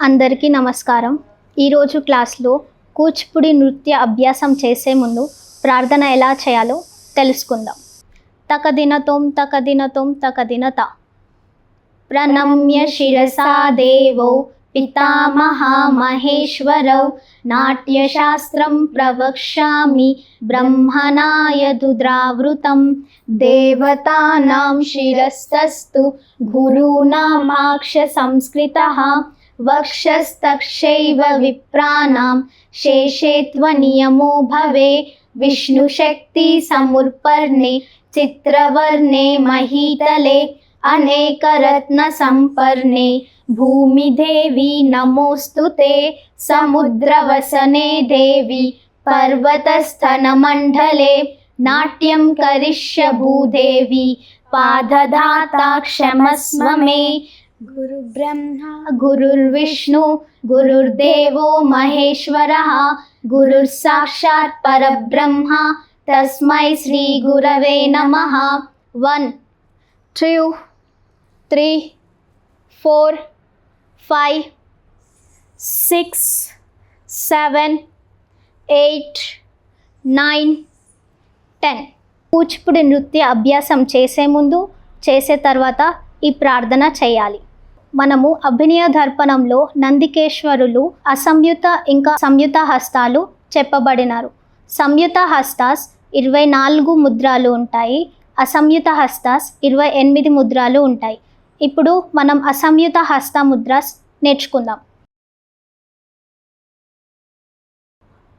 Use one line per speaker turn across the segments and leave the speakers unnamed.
అందరికీ నమస్కారం. ఈరోజు క్లాస్లో కూచిపూడి నృత్య అభ్యాసం చేసే ముందు ప్రార్థన ఎలా చేయాలో తెలుసుకుందాం. తకదినతోం తకదినతోం తకదినత ప్రణమ్య శిరసా దేవో పితామహా మహేశ్వరౌ నాట్యశాస్త్రం ప్రవక్ష్యామి బ్రహ్మణాయ దుద్రావృతం దేవతానాం శిరస్తస్తు గురూణామాక్ష సంస్కృతః వక్షస్తక్షైవ విప్రాణాం శేషేత్వనియమో భవే విష్ణుశక్తి సముర్పర్ణే చిత్రవర్ణే మహీతలే అనేకరత్న సంపర్ణే భూమిదేవి నమోస్తుతే సముద్రవసనే దేవి పర్వతస్థనమండలే నాట్యం కరిష్య భూదేవి పాదధాతా క్షమస్వ మే గురుబ్రహ్మ గురుర్విష్ణు గురుర్దేవో మహేశ్వరః గురుర్సాక్షాత్ పరబ్రహ్మ తస్మై శ్రీ గురవే నమః. 1 2 3 4 5 6 7 8 9 10. కూచిపూడి నృత్య అభ్యాసం చేసే ముందు చేసే తర్వాత ఈ ప్రార్థన చేయాలి. మనము అభినయ దర్పణంలో నందికేశ్వరులు అసంయుత ఇంకా సంయుత హస్తాలు చెప్పబడినారు. సంయుత హస్తాస్ 24 ముద్రాలు ఉంటాయి, అసంయుత హస్తాస్ 28 ముద్రాలు ఉంటాయి. ఇప్పుడు మనం అసంయుత హస్త ముద్రాస్ నేర్చుకుందాం.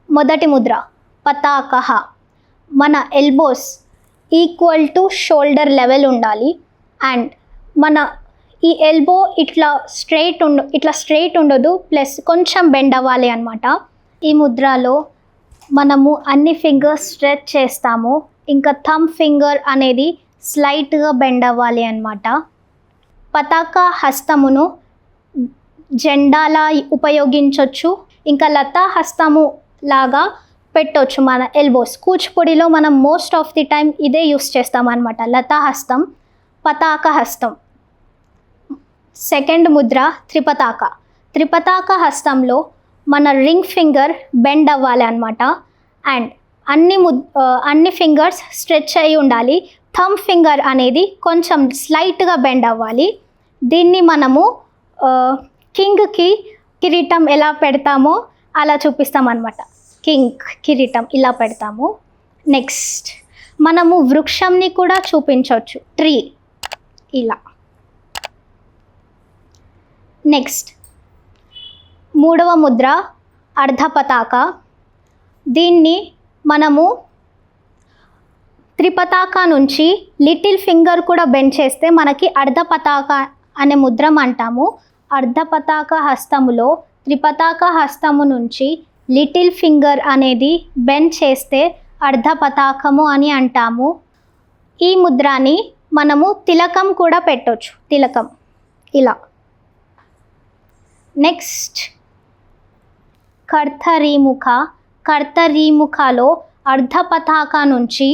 మొదటి ముద్ర పతాకః. మన elbows equal to shoulder level ఉండాలి అండ్ మన ఈ ఎల్బో ఇట్లా స్ట్రైట్ ఉండదు, ప్లస్ కొంచెం బెండ్ అవ్వాలి అన్నమాట. ఈ ముద్రలో మనము అన్ని ఫింగర్స్ స్ట్రెచ్ చేస్తాము, ఇంకా థంబ్ ఫింగర్ అనేది స్లైట్గా బెండ్ అవ్వాలి అన్నమాట. పతాక హస్తమును జెండాలా ఉపయోగించవచ్చు, ఇంకా లతా హస్తము లాగా పెట్టవచ్చు మన ఎల్బోస్. కూచిపూడిలో మనం మోస్ట్ ఆఫ్ ది టైం ఇదే యూస్ చేస్తాం అన్నమాట, లతా హస్తం, పతాక హస్తం. సెకండ్ ముద్ర త్రిపతాక. త్రిపతాక హస్తంలో మన రింగ్ ఫింగర్ బెండ్ అవ్వాలి అన్నమాట అండ్ అన్ని ఫింగర్స్ స్ట్రెచ్ అయి ఉండాలి. థంబ్ ఫింగర్ అనేది కొంచెం స్లైట్గా బెండ్ అవ్వాలి. దీన్ని మనము కింగ్కి కిరీటం ఎలా పెడతామో అలా చూపిస్తాం అన్నమాట. కింగ్ కిరీటం ఇలా పెడతాము. నెక్స్ట్ మనము వృక్షంని కూడా చూపించవచ్చు, ట్రీ ఇలా. నెక్స్ట్ మూడవ ముద్ర అర్ధపతాక. దీన్ని మనము త్రిపతాక నుంచి లిటిల్ ఫింగర్ కూడా బెండ్ చేస్తే మనకి అర్ధపతాక అనే ముద్రం అంటాము. అర్ధపతాక హస్తములో త్రిపతాక హస్తము నుంచి లిటిల్ ఫింగర్ అనేది బెండ్ చేస్తే అర్ధపతాకము అని అంటాము. ఈ ముద్రాని మనము తిలకం కూడా పెట్టవచ్చు, తిలకం ఇలా. నెక్స్ట్ కర్తరీముఖ. కర్తరీముఖలో అర్ధపతాక నుంచి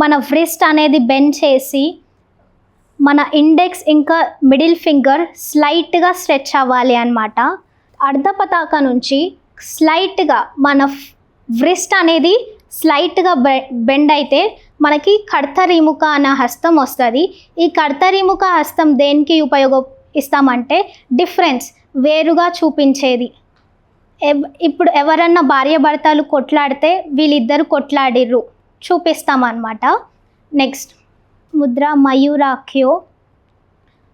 మన వ్రిస్ట్ అనేది బెండ్ చేసి మన ఇండెక్స్ ఇంకా మిడిల్ ఫింగర్ స్లైట్గా స్ట్రెచ్ అవ్వాలి అన్నమాట. అర్ధపతాక నుంచి స్లైట్గా మన వ్రిస్ట్ అనేది స్లైట్గా బెండ్ అయితే మనకి కర్తరీముఖ అనే హస్తం వస్తుంది. ఈ కర్తరీముఖ హస్తం దేనికి ఉపయోగిస్తామంటే డిఫరెన్స్ వేరుగా చూపించేది. ఇప్పుడు ఎవరన్నా భార్యాభర్తలు కొట్లాడితే వీళ్ళిద్దరు కొట్లాడిర్రు చూపిస్తామన్నమాట. నెక్స్ట్ ముద్ర మయూరాఖ్యో.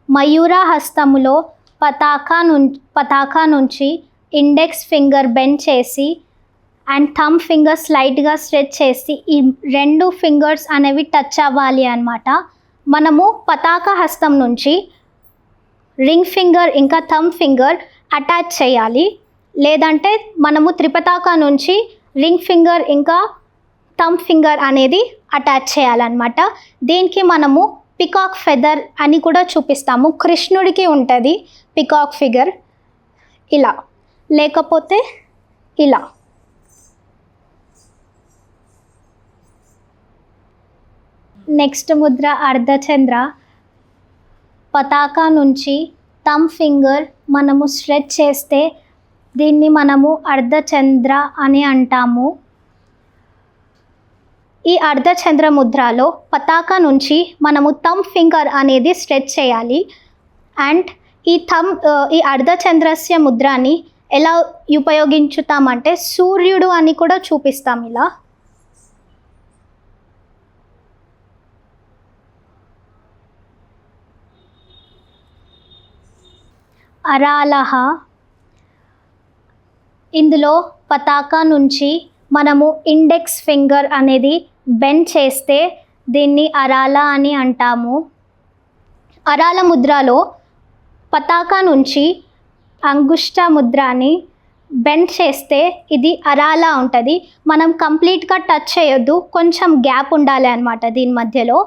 మయూర హస్తములో పతాక నుంచి ఇండెక్స్ ఫింగర్ బెండ్ చేసి అండ్ థంబ్ ఫింగర్ స్లైట్గా స్ట్రెచ్ చేసి ఈ రెండు ఫింగర్స్ అనేవి టచ్ అవ్వాలి అన్నమాట. మనము పతాక హస్తం నుంచి రింగ్ ఫింగర్ ఇంకా థంబ్ ఫింగర్ అటాచ్ చేయాలి, లేదంటే మనము త్రిపతాక నుంచి రింగ్ ఫింగర్ ఇంకా థంబ్ ఫింగర్ అనేది అటాచ్ చేయాలన్నమాట. దీనికి మనము పికాక్ ఫెదర్ అని కూడా చూపిస్తాము. కృష్ణుడికి ఉంటుంది పికాక్ ఫిగర్ ఇలా, లేకపోతే ఇలా. నెక్స్ట్ ముద్ర అర్ధచంద్ర. పతాక నుంచి థంబ్ ఫింగర్ మనము స్ట్రెచ్ చేస్తే దీన్ని మనము అర్ధచంద్ర అని అంటాము. ఈ అర్ధచంద్ర ముద్రలో పతాక నుంచి మనము థంబ్ ఫింగర్ అనేది స్ట్రెచ్ చేయాలి. అండ్ ఈ అర్ధచంద్రస్య ముద్రని ఎలా ఉపయోగించుతామంటే సూర్యుడు అని కూడా చూపిస్తాం. ఇలా అరాలహ, ఇందులో పతాక నుంచి మనము ఇండెక్స్ ఫింగర్ అనేది బెండ్ చేస్తే దీన్ని అరాల అని అంటాము. అరాల ముద్రలో పతాక నుంచి అంగుష్ట ముద్రని బెండ్ చేస్తే ఇది అరాల ఉంటుంది. మనం కంప్లీట్గా టచ్ చేయొద్దు, కొంచెం గ్యాప్ ఉండాలి అన్నమాట దీని మధ్యలో.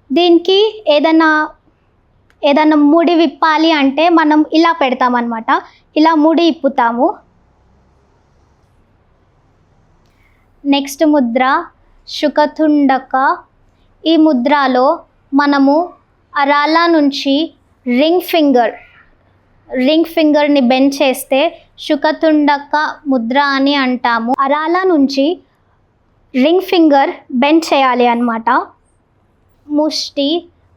దీనికి ఏదైనా ముడి విప్పాలి అంటే మనం ఇలా పెడతామన్నమాట, ఇలా ముడి ఇప్పుతాము. నెక్స్ట్ ముద్ర శుకతుండక. ఈ ముద్రలో మనము అరాల నుంచి రింగ్ ఫింగర్ని బెండ్ చేస్తే శుకతుండక ముద్ర అని అంటాము. అరాల నుంచి రింగ్ ఫింగర్ బెండ్ చేయాలి అన్నమాట.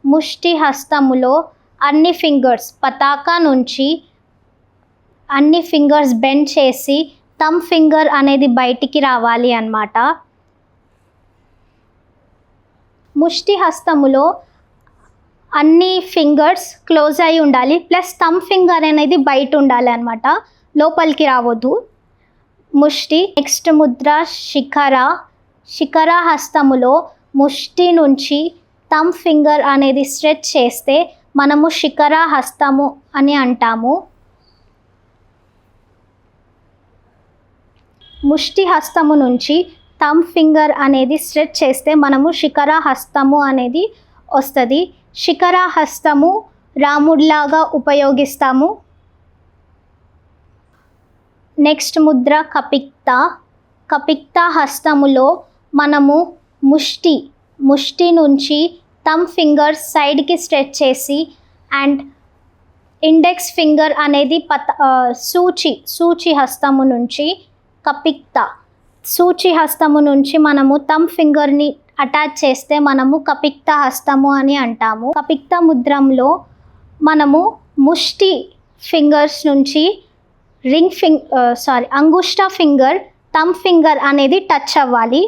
ముష్టి హస్తములో అన్ని ఫింగర్స్ పతాక నుంచి అన్ని ఫింగర్స్ బెండ్ చేసి థంబ్ ఫింగర్ అనేది బయటికి రావాలి అన్నమాట. ముష్టి హస్తములో అన్ని ఫింగర్స్ క్లోజ్ అయి ఉండాలి, ప్లస్ థంబ్ ఫింగర్ అనేది బయట ఉండాలి అన్నమాట, లోపలికి రావద్దు. ముష్టి. నెక్స్ట్ ముద్ర శిఖర హస్తములో ముష్టి నుంచి థంబ్ ఫింగర్ అనేది స్ట్రెచ్ చేస్తే మనము శిఖర హస్తము అని అంటాము. ముష్టి హస్తము నుంచి థంబ్ ఫింగర్ అనేది స్ట్రెచ్ చేస్తే మనము శిఖర హస్తము అనేది వస్తుంది. శిఖర హస్తము రాముడిలాగా ఉపయోగిస్తాము. నెక్స్ట్ ముద్ర కపిక్త హస్తములో మనము ముష్టి నుంచి థంబ్ ఫింగర్ సైడ్కి స్ట్రెచ్ చేసి అండ్ ఇండెక్స్ ఫింగర్ అనేది సూచి హస్తము నుంచి సూచి హస్తము నుంచి మనము థంబ్ ఫింగర్ని అటాచ్ చేస్తే మనము కపిక్త హస్తము అని అంటాము. కపిక్త ముద్రంలో మనము ముష్టి ఫింగర్స్ నుంచి అంగుష్ట ఫింగర్ థంబ్ ఫింగర్ అనేది టచ్ అవ్వాలి.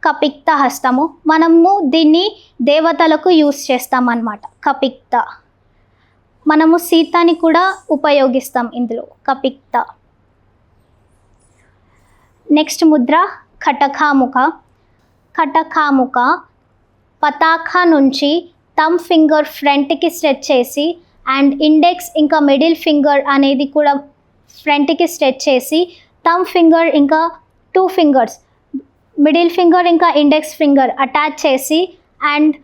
కపిక్త హస్తము మనము దీన్ని దేవతలకు యూస్ చేస్తామన్నమాట. కపిక్త మనము సీతని కూడా ఉపయోగిస్తాం ఇందులో. కపిక్త. నెక్స్ట్ ముద్ర కటకాముక. పతాక నుంచి థంబ్ ఫింగర్ ఫ్రంట్కి స్ట్రెచ్ చేసి అండ్ ఇండెక్స్ ఇంకా మిడిల్ ఫింగర్ అనేది కూడా ఫ్రంట్కి స్ట్రెచ్ చేసి థంబ్ ఫింగర్ ఇంకా 2 ఫింగర్స్ మిడిల్ ఫింగర్ ఇంకా ఇండెక్స్ ఫింగర్ అటాచ్ చేసి అండ్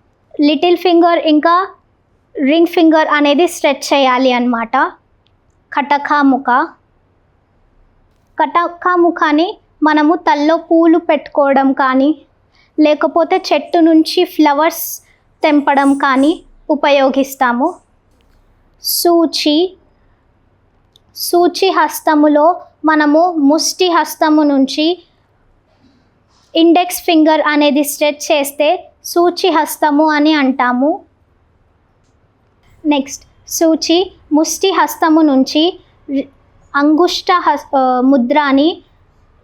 లిటిల్ ఫింగర్ ఇంకా రింగ్ ఫింగర్ అనేది స్ట్రెచ్ చేయాలి అన్నమాట. కటకాముఖని మనము తల్లో పూలు పెట్టుకోవడం కానీ లేకపోతే చెట్టు నుంచి ఫ్లవర్స్ తెంపడం కానీ ఉపయోగిస్తాము. సూచి హస్తములో మనము ముష్టి హస్తము నుంచి ఇండెక్స్ ఫింగర్ అనేది స్ట్రెచ్ చేస్తే సూచి హస్తము అని అంటాము. నెక్స్ట్ ముష్టి హస్తము నుంచి అంగుష్ట ముద్రని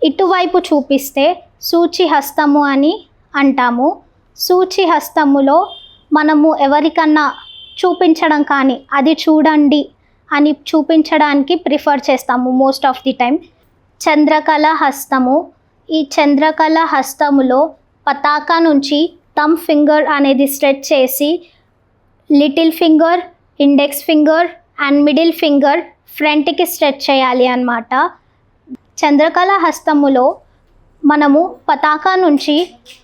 ఇటువైపు చూపిస్తే సూచి హస్తము అని అంటాము. సూచి హస్తములో మనము ఎవరికన్నా చూపించడం కానీ అది చూడండి అని చూపించడానికి ప్రిఫర్ చేస్తాము most of the time. Chandrakala హస్తము. ఈ చంద్రకళ హస్తములో పతాక నుంచి థంబ్ ఫింగర్ అనేది స్ట్రెచ్ చేసి little finger index finger and middle finger ఫ్రంట్కి స్ట్రెచ్ చేయాలి అన్నమాట. చంద్రకళ హస్తములో మనము పతాక నుంచి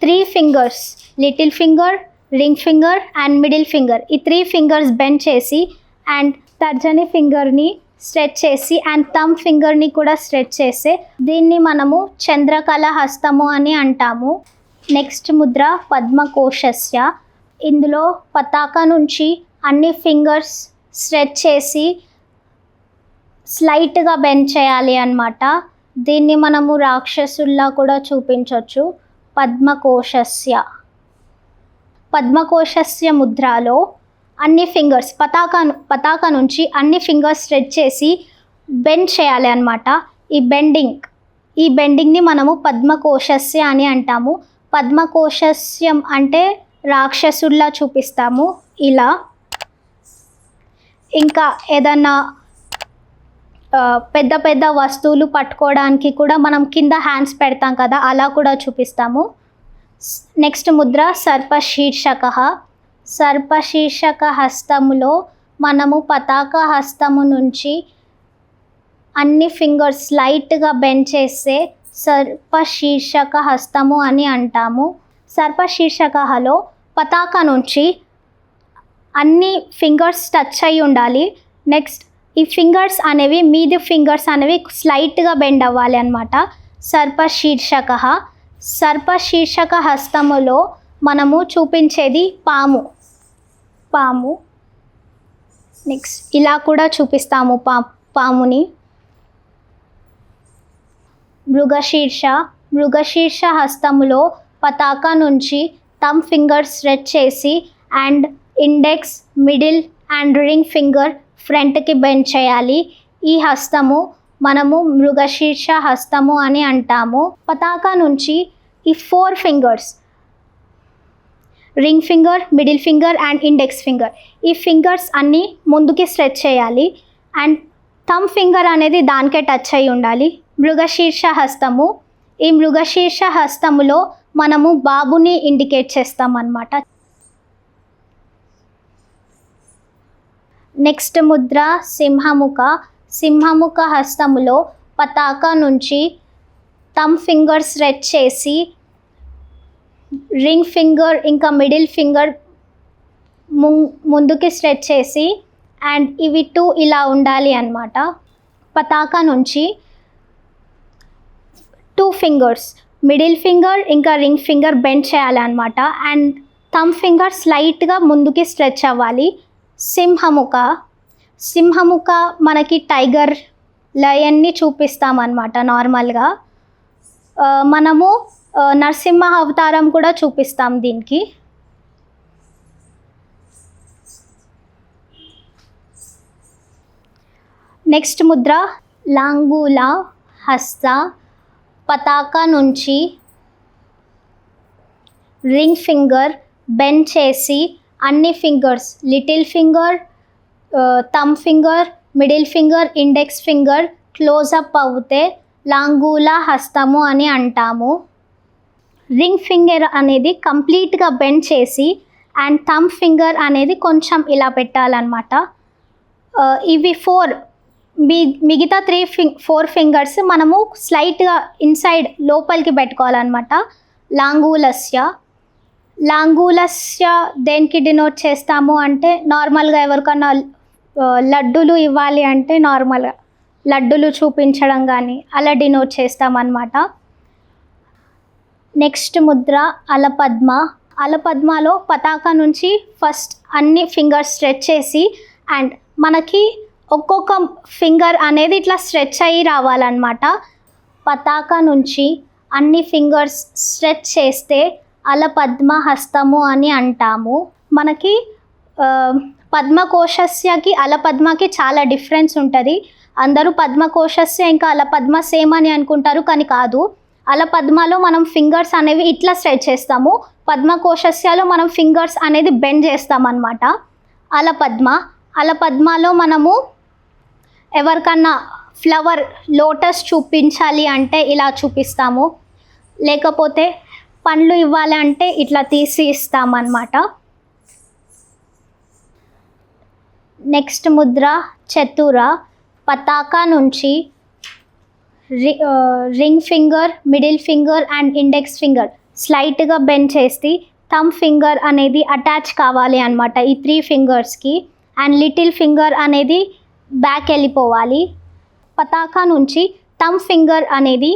3 fingers little finger ring finger and middle finger ఈ 3 ఫింగర్స్ బెండ్ చేసి అండ్ తర్జని ఫింగర్ని స్ట్రెచ్ చేసి అండ్ థంబ్ ఫింగర్ని కూడా స్ట్రెచ్ చేసి దీన్ని మనము చంద్రకళ హస్తము అని అంటాము. నెక్స్ట్ ముద్ర పద్మకోశస్య. ఇందులో పతాక నుంచి అన్ని ఫింగర్స్ స్ట్రెచ్ చేసి స్లైట్గా బెండ్ చేయాలి అన్నమాట. దీన్ని మనము రాక్షసుల్లా కూడా చూపించవచ్చు. పద్మకోశస్య ముద్రలో అన్ని ఫింగర్స్ పతాక నుంచి అన్ని ఫింగర్స్ స్ట్రెచ్ చేసి బెండ్ చేయాలి అన్నమాట. ఈ బెండింగ్ని మనము పద్మకోశస్య అని అంటాము. పద్మకోశస్యం అంటే రాక్షసుల్లా చూపిస్తాము ఇలా. ఇంకా ఏదన్నా పెద్ద పెద్ద వస్తువులు పట్టుకోవడానికి కూడా మనం కింద హ్యాండ్స్ పెడతాం కదా, అలా కూడా చూపిస్తాము. నెక్స్ట్ ముద్ర సర్పశీర్షక హస్తములో మనము పతాక హస్తము నుంచి అన్ని ఫింగర్స్ లైట్గా బెండ్ చేస్తే సర్పశీర్షక హస్తము అని అంటాము. సర్పశీర్షకలో పతాక నుంచి అన్ని ఫింగర్స్ టచ్ అయి ఉండాలి. నెక్స్ట్ ఈ ఫింగర్స్ అనేవి మీది ఫింగర్స్ అనేవి స్లైట్గా బెండ్ అవ్వాలి అన్నమాట. సర్పశీర్షక హస్తములో మనము చూపించేది పాము. నెక్స్ట్ ఇలా కూడా చూపిస్తాము పాముని. మృగశీర్ష హస్తములో పతాక నుంచి థంబ్ ఫింగర్ స్ట్రెచ్ చేసి and index, middle and ring finger ఫ్రంట్కి బెండ్ చేయాలి. ఈ హస్తము మనము మృగశీర్ష హస్తము అని అంటాము. పతాక నుంచి ఈ 4 fingers, ring finger, middle finger and index finger, ఈ ఫింగర్స్ అన్నీ ముందుకి స్ట్రెచ్ చేయాలి అండ్ థంబ్ ఫింగర్ అనేది దానికే టచ్ అయి ఉండాలి. మృగశీర్ష హస్తము. ఈ మృగశీర్ష హస్తములో మనము బాబుని ఇండికేట్ చేస్తాం అన్నమాట. నెక్స్ట్ ముద్ర సింహముఖ హస్తములో పతాక నుంచి థంబ్ ఫింగర్ స్ట్రెచ్ చేసి రింగ్ ఫింగర్ ఇంకా మిడిల్ ఫింగర్ ముందుకి స్ట్రెచ్ చేసి అండ్ ఇవి 2 ఇలా ఉండాలి అన్నమాట. పతాక నుంచి 2 ఫింగర్స్, మిడిల్ ఫింగర్ ఇంకా రింగ్ ఫింగర్ బెండ్ చేయాలన్నమాట అండ్ థంబ్ ఫింగర్ స్లైట్గా ముందుకి స్ట్రెచ్ అవ్వాలి. సింహముఖ మనకి టైగర్, లయన్ని చూపిస్తామన్నమాట నార్మల్గా. మనము నరసింహ అవతారం కూడా చూపిస్తాం దీనికి. నెక్స్ట్ ముద్ర లాంగూల హస్త. పతాక నుంచి రింగ్ ఫింగర్ బెండ్ చేసి అన్ని fingers, little finger, thumb finger, middle finger, index finger close up అవుతే లాంగూల హస్తము అని అంటాము. రింగ్ ఫింగర్ అనేది కంప్లీట్గా బెండ్ చేసి అండ్ థంబ్ ఫింగర్ అనేది కొంచెం ఇలా పెట్టాలన్నమాట. ఇవి 4 మిగతా 4 ఫింగర్స్ మనము స్లైట్గా ఇన్సైడ్ లోపలికి పెట్టుకోవాలన్నమాట. లాంగూలస్య దేనికి డినోట్ చేస్తాము అంటే నార్మల్గా ఎవరికన్నా లడ్డూలు ఇవ్వాలి అంటే నార్మల్గా లడ్డూలు చూపించడం కానీ అలా డినోట్ చేస్తామన్నమాట. నెక్స్ట్ ముద్ర అలపద్మలో పతాక నుంచి ఫస్ట్ అన్ని ఫింగర్స్ స్ట్రెచ్ చేసి అండ్ మనకి ఒక్కొక్క ఫింగర్ అనేది ఇట్లా స్ట్రెచ్ అయ్యి రావాలన్నమాట. పతాక నుంచి అన్ని ఫింగర్స్ స్ట్రెచ్ చేస్తే అలపద్మ హస్తము అని అంటాము. మనకి పద్మకోశస్యకి అలపద్మకి చాలా డిఫరెన్స్ ఉంటుంది. అందరూ పద్మకోశస్య ఇంకా అలపద్మ సేమ్ అని అనుకుంటారు, కానీ కాదు. అలపద్మలో మనం ఫింగర్స్ అనేవి ఇట్లా స్ట్రెచ్ చేస్తాము, పద్మకోశస్యలో మనం ఫింగర్స్ అనేది బెండ్ చేస్తామన్నమాట. అలపద్మలో మనము ఎవరికన్నా ఫ్లవర్, లోటస్ చూపించాలి అంటే ఇలా చూపిస్తాము, లేకపోతే పండ్లు ఇవ్వాలి అంటే ఇట్లా తీసి ఇస్తామన్నమాట. నెక్స్ట్ ముద్ర చతుర. పతాక నుంచి ring finger, middle finger and index finger స్లైట్గా బెండ్ చేసి థంబ్ ఫింగర్ అనేది అటాచ్ కావాలి అన్నమాట ఈ 3 ఫింగర్స్కి అండ్ లిటిల్ ఫింగర్ అనేది బ్యాక్ వెళ్ళిపోవాలి. పతాక నుంచి థంబ్ ఫింగర్ అనేది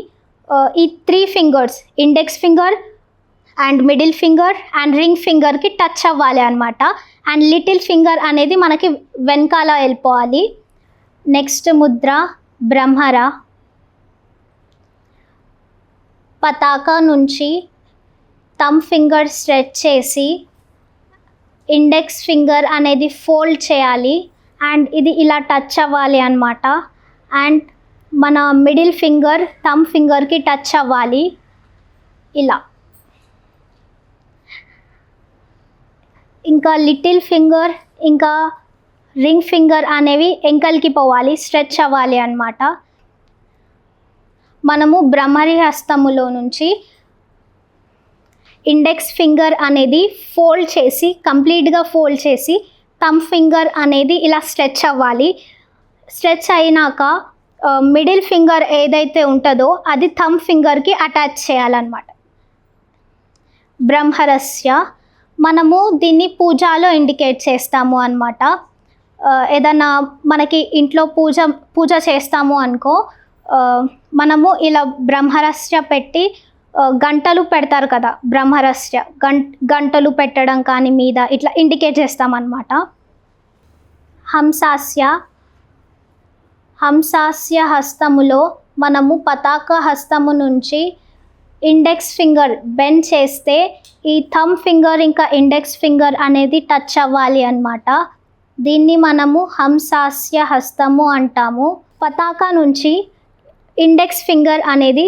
ఈ 3 fingers, index finger and middle finger and ring ఫింగర్కి టచ్ అవ్వాలి అనమాట. అండ్ లిటిల్ ఫింగర్ అనేది మనకి వెనకాల వెళ్ళిపోవాలి. నెక్స్ట్ ముద్ర బ్రహ్మర. పతాక నుంచి థంబ్ ఫింగర్ స్ట్రెచ్ చేసి ఇండెక్స్ ఫింగర్ అనేది ఫోల్డ్ చేయాలి అండ్ ఇది ఇలా టచ్ అవ్వాలి అనమాట. అండ్ మన మిడిల్ ఫింగర్ థంబ్ ఫింగర్కి టచ్ అవ్వాలి ఇలా. ఇంకా లిటిల్ ఫింగర్ ఇంకా రింగ్ ఫింగర్ అనేవి ఎంకల్కి పోవాలి, స్ట్రెచ్ అవ్వాలి అన్నమాట. మనము భ్రమరి హస్తములో నుంచి ఇండెక్స్ ఫింగర్ అనేది ఫోల్డ్ చేసి కంప్లీట్గా ఫోల్డ్ చేసి థంబ్ ఫింగర్ అనేది ఇలా స్ట్రెచ్ అవ్వాలి. స్ట్రెచ్ అయినాక మిడిల్ ఫింగర్ ఏదైతే ఉంటుందో అది థంబ్ ఫింగర్కి అటాచ్ చేయాలన్నమాట. బ్రహ్మరస్య మనము దీన్ని పూజలో ఇండికేట్ చేస్తాము అన్నమాట. ఏదన్నా మనకి ఇంట్లో పూజ చేస్తాము అనుకో, మనము ఇలా బ్రహ్మరస్య పెట్టి గంటలు పెడతారు కదా, బ్రహ్మరస్య గంటలు పెట్టడం కానీ మీద ఇట్లా ఇండికేట్ చేస్తామన్నమాట. హంసాస్య హస్తములో మనము పతాక హస్తము నుంచి ఇండెక్స్ ఫింగర్ బెండ్ చేస్తే ఈ థంబ్ ఫింగర్ ఇంకా ఇండెక్స్ ఫింగర్ అనేది టచ్ అవ్వాలి అన్నమాట. దీన్ని మనము హంసాస్య హస్తము అంటాము. పతాక నుంచి ఇండెక్స్ ఫింగర్ అనేది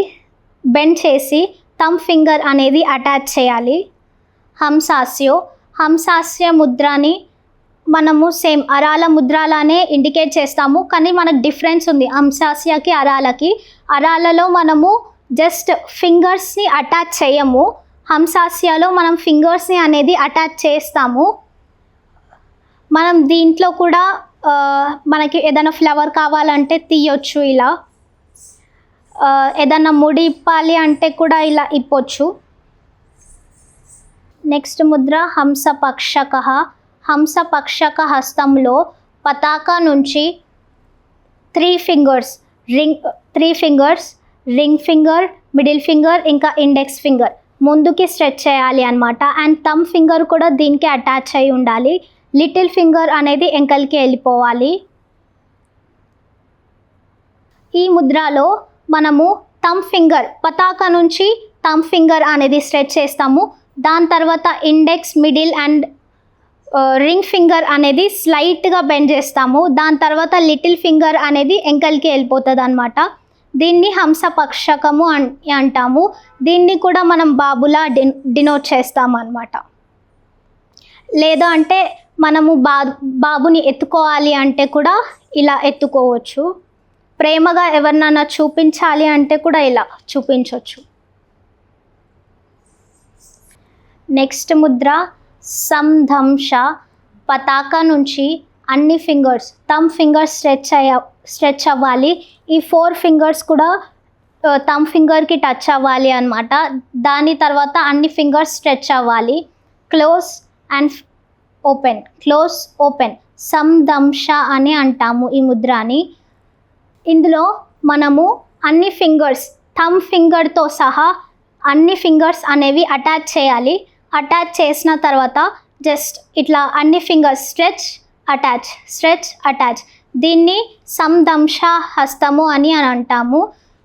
బెండ్ చేసి థంబ్ ఫింగర్ అనేది అటాచ్ చేయాలి. హంసాస్య ముద్రని మనము సేమ్ అరాల ముద్రలానే ఇండికేట్ చేస్తాము, కానీ మనకు డిఫరెన్స్ ఉంది హంసాస్యకి అరాలకి. అరాలలో మనము జస్ట్ ఫింగర్స్ని అటాచ్ చేయము, హంసాస్యలో మనం ఫింగర్స్ని అనేది అటాచ్ చేస్తాము. మనం దీంట్లో కూడా మనకి ఏదైనా ఫ్లవర్ కావాలంటే తీయొచ్చు ఇలా, ఏదన్నా ముడి ఇప్పాలి అంటే కూడా ఇలా ఇప్పొచ్చు. నెక్స్ట్ ముద్ర హంసపక్షక హస్తంలో పతాక నుంచి three fingers ring finger, middle finger ఇంకా ఇండెక్స్ ఫింగర్ ముందుకి స్ట్రెచ్ చేయాలి అనమాట. అండ్ థంబ్ ఫింగర్ కూడా దీనికి అటాచ్ అయి ఉండాలి. లిటిల్ ఫింగర్ అనేది ఎంకల్కి వెళ్ళిపోవాలి. ఈ ముద్రలో మనము థంబ్ ఫింగర్ పతాక నుంచి థంబ్ ఫింగర్ అనేది స్ట్రెచ్ చేస్తాము. దాని తర్వాత index, middle and ring finger అనేది స్లైట్గా బెండ్ చేస్తాము. దాని తర్వాత లిటిల్ ఫింగర్ అనేది ఎంకల్కి వెళ్ళిపోతుంది అనమాట. దీన్ని హంసపక్షకము అంటాము. దీన్ని కూడా మనం బాబులా డినోట్ చేస్తాము అనమాట. లేదా అంటే మనము బాబుని ఎత్తుకోవాలి అంటే కూడా ఇలా ఎత్తుకోవచ్చు. ప్రేమగా ఎవరినైనా చూపించాలి అంటే కూడా ఇలా చూపించవచ్చు. నెక్స్ట్ ముద్ర సంధంశ. పతాక నుంచి అన్ని ఫింగర్స్ థంబ్ ఫింగర్స్ స్ట్రెచ్ అవ్వాలి. ఈ 4 ఫింగర్స్ కూడా థంబ్ ఫింగర్కి టచ్ అవ్వాలి అనమాట. దాని తర్వాత అన్ని ఫింగర్స్ స్ట్రెచ్ అవ్వాలి. క్లోజ్ ఓపెన్ సంధంశ అని అంటాము ఈ ముద్రని. ఇందులో మనము అన్ని ఫింగర్స్ థంబ్ ఫింగర్తో సహా అన్ని ఫింగర్స్ అనేవి అటాచ్ చేయాలి. అటాచ్ చేసిన తర్వాత జస్ట్ ఇట్లా అన్ని ఫింగర్స్ స్ట్రెచ్ అటాచ్. దీన్ని సంధంశ హస్తము అని అంటాము.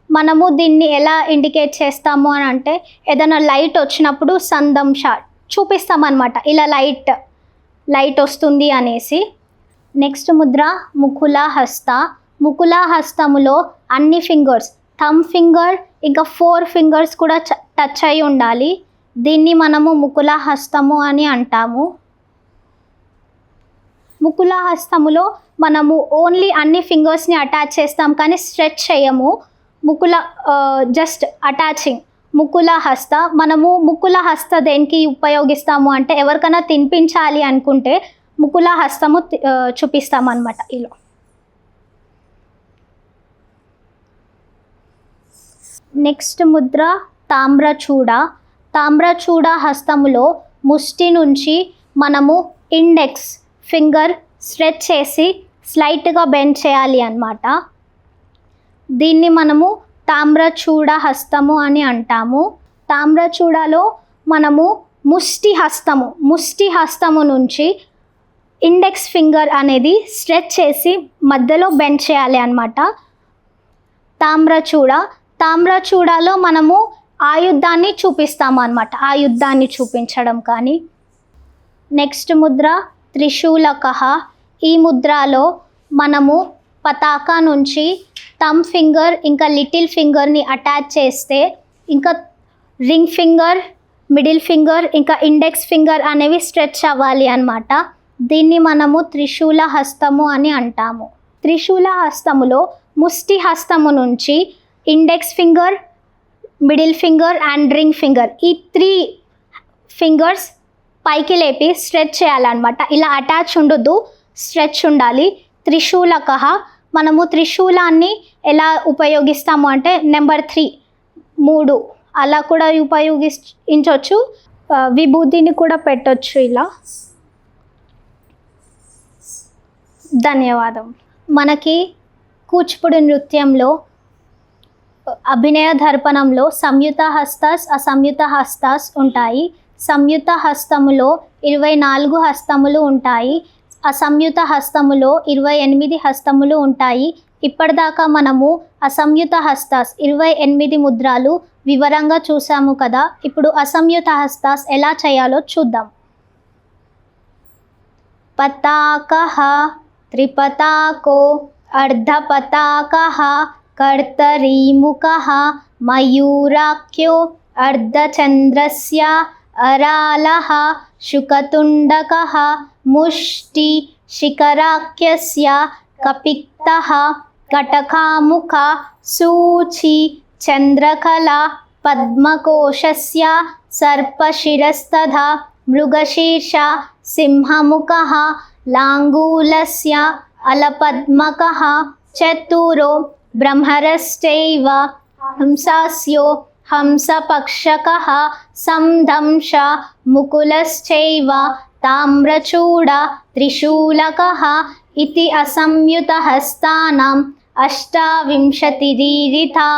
మనము దీన్ని ఎలా ఇండికేట్ చేస్తాము అని అంటే ఏదైనా లైట్ వచ్చినప్పుడు సంధంశ చూపిస్తామన్నమాట, ఇలా లైట్ వస్తుంది అనేసి. నెక్స్ట్ ముద్ర ముకుల హస్తములో అన్ని ఫింగర్స్ థంబ్ ఫింగర్ ఇంకా 4 ఫింగర్స్ కూడా టచ్ అయి ఉండాలి. దీన్ని మనము ముకుల హస్తము అని అంటాము. ముకుల హస్తములో మనము ఓన్లీ అన్ని ఫింగర్స్ని అటాచ్ చేస్తాం కానీ స్ట్రెచ్ చేయము. జస్ట్ అటాచింగ్ ముకుల హస్త. మనము ముకుల హస్త దేనికి ఉపయోగిస్తాము అంటే ఎవరికైనా తినిపించాలి అనుకుంటే ముకుల హస్తము చూపిస్తామన్నమాట ఇలా. నెక్స్ట్ ముద్ర తామ్రచూడ హస్తములో ముష్టి నుంచి మనము ఇండెక్స్ ఫింగర్ స్ట్రెచ్ చేసి స్లైట్గా బెండ్ చేయాలి అన్నమాట. దీన్ని మనము తామ్రచూడ హస్తము అని అంటాము. తామ్రచూడలో మనము ముష్టి హస్తము నుంచి ఇండెక్స్ ఫింగర్ అనేది స్ట్రెచ్ చేసి మధ్యలో బెండ్ చేయాలి అన్నమాట. తామ్రచూడలో మనము ఆయుధాన్ని చూపిస్తాము అన్నమాట. ఆయుధాన్ని చూపించడం కానీ. నెక్స్ట్ ముద్ర త్రిశూలకః. ఈ ముద్రలో మనము పతాక నుంచి థంబ్ ఫింగర్ ఇంకా లిటిల్ ఫింగర్ని అటాచ్ చేస్తే ఇంకా రింగ్ ఫింగర్, మిడిల్ ఫింగర్ ఇంకా ఇండెక్స్ ఫింగర్ అనేవి స్ట్రెచ్ అవ్వాలి అన్నమాట. దీన్ని మనము త్రిశూల హస్తము అని అంటాము. త్రిశూల హస్తములో ముష్టి హస్తము నుంచి index finger, middle finger and ring finger ఈ 3 ఫింగర్స్ పైకి లేపి స్ట్రెచ్ చేయాలన్నమాట. ఇలా అటాచ్ ఉండొద్దు, స్ట్రెచ్ ఉండాలి. త్రిశూలకః. మనము త్రిశూలాన్ని ఎలా ఉపయోగిస్తాము అంటే నెంబర్ 3 అలా కూడా ఉపయోగించవచ్చు. విభూతిని కూడా పెట్టొచ్చు ఇలా. ధన్యవాదం. మనకి కూచిపూడి నృత్యంలో అభినయ దర్పణంలో సంయుత హస్తాస్, అసంయుత హస్తాస్ ఉంటాయి. సంయుత హస్తములో 24 హస్తములు ఉంటాయి. అసంయుత హస్తములో 28 హస్తములు ఉంటాయి. ఇప్పటిదాకా మనము అసంయుత హస్తాస్ 28 ముద్రలు వివరంగా చూసాము కదా. ఇప్పుడు అసంయుత హస్తాస్ ఎలా చేయాలో చూద్దాం. పతాకః, త్రిపతాకో, అర్ధపతాకః, కర్తరీముఖః, మయూరాఖ్యో, అర్ధచంద్రస్య, అరాలః, శుకతుండకః, ముష్టి శిఖరాఖ్యస్య, కపిత్తః, కటకాముఖ, సూచి, చంద్రకళ, పద్మకోశస్య, సర్పశిరస్తథా, మృగశీర్ష, సింహముఖః, లాంగూలస్య, అలపద్మకః, చతురో, బ్రహ్మరశ్చైవ, హంసాస్యో, హంసపక్షకః, సందంశ, ముకులశ్చైవ, తామ్రచూడ, త్రిశూలకః ఇతి అసంయుత హస్తానాం 28 రీరిథా.